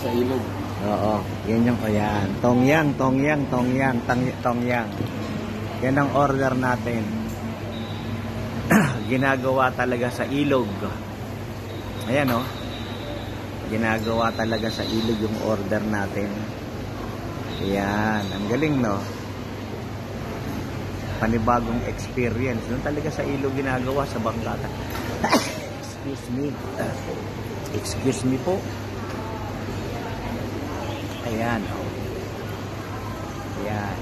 sa ilog. Oo, yan yung ayan. Tongyang. Yan ang order natin. Ginagawa talaga sa ilog. Ayan o. Ginagawa talaga sa ilog yung order natin. Ayan. Ang galing no. Panibagong experience. Doon talaga sa ilog ginagawa sa bangkata. Excuse me. Excuse me po. Ayan. Ayan.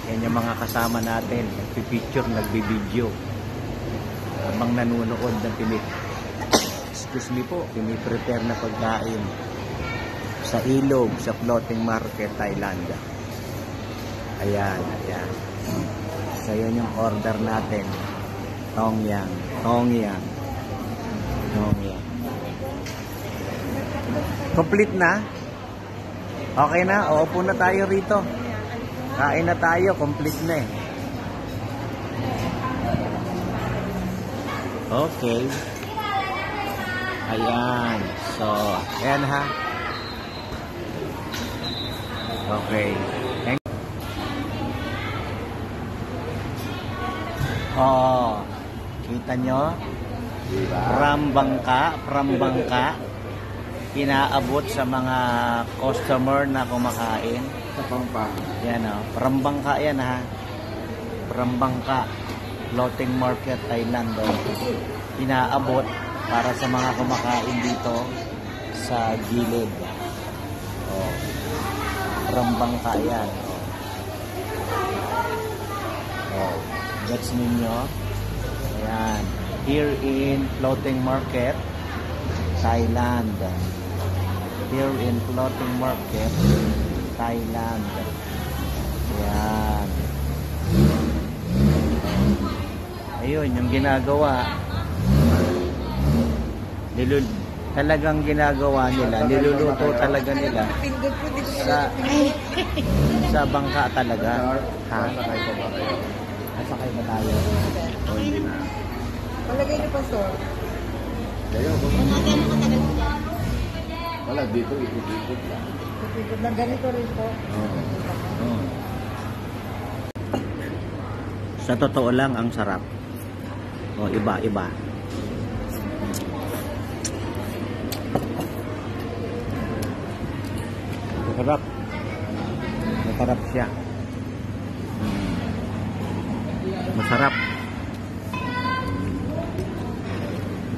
Yan yung mga kasama natin. Nagpipicture, nagbibideo. Habang nanonood ng excuse me po, piniprepare na pagkain sa ilog, sa floating market, Thailand. Ayan, ayan. So, yun yung order natin. Tongyang. Complete na? Okay na? Uupo na tayo rito. Kain na tayo. Complete na eh. Okay. Ayan. So, ayan ha. Okay. Oh, kita nyo? Diba? From Bangka, inaabot sa mga customer na kumakain. Sa Pampa. Yan o. From Bangka yan ha. From Bangka. Floating Market, Thailand. Inaabot para sa mga kumakain dito sa gilid. Oh. From Bangka yan. Oh. Gets ninyo? Ayan. Here in Floating Market, Thailand. Here in Floating Market, Thailand. Ayan. Ayun, yung ginagawa. Talagang ginagawa nila. Niluluto talaga nila. Sa bangka talaga. Ha? Sakay ba tayo? O hindi na. Palagay niyo pa, sir. Wala, dito ikot-ikot lang. Ikot na ganito rin po. Sa totoo lang, ang sarap. O, iba. Masarap. Masarap siya. Masarap.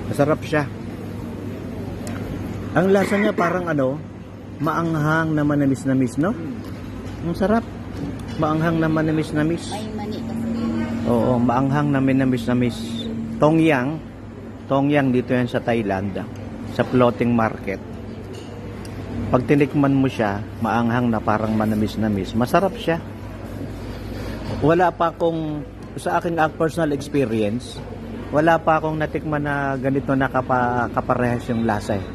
Masarap siya. Ang lasa niya parang ano, maanghang na manamis-namis, no? Ang sarap. Maanghang na manamis-namis. May mani kasi. Oo, maanghang na manamis-namis. Tongyang dito yan sa Thailand, sa floating market. Pag tinikman mo siya, maanghang na parang manamis-namis. Masarap siya. Wala pa akong, sa aking personal experience, wala pa akong natikman na ganito na kaparehas yung lasa eh.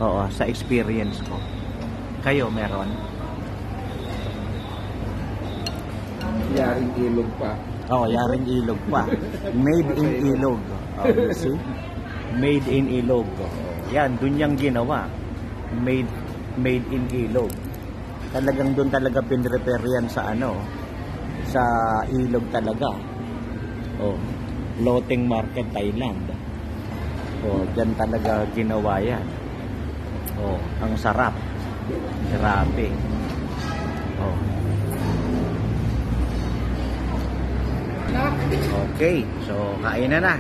Oo, sa experience ko. Kayo, meron? Yaring ilog pa. Oo, yaring ilog pa. Made in ilog. Oh, you see? Made in ilog. Yan, dun yung ginawa. Made in ilog. Talagang dun talaga pinrepare yan sa ano, sa ilog talaga. Oh, floating market, Thailand. Oh, dyan talaga ginawa yan. Oh, ang sarap. Grabe. Oh. Okay, so kain na na.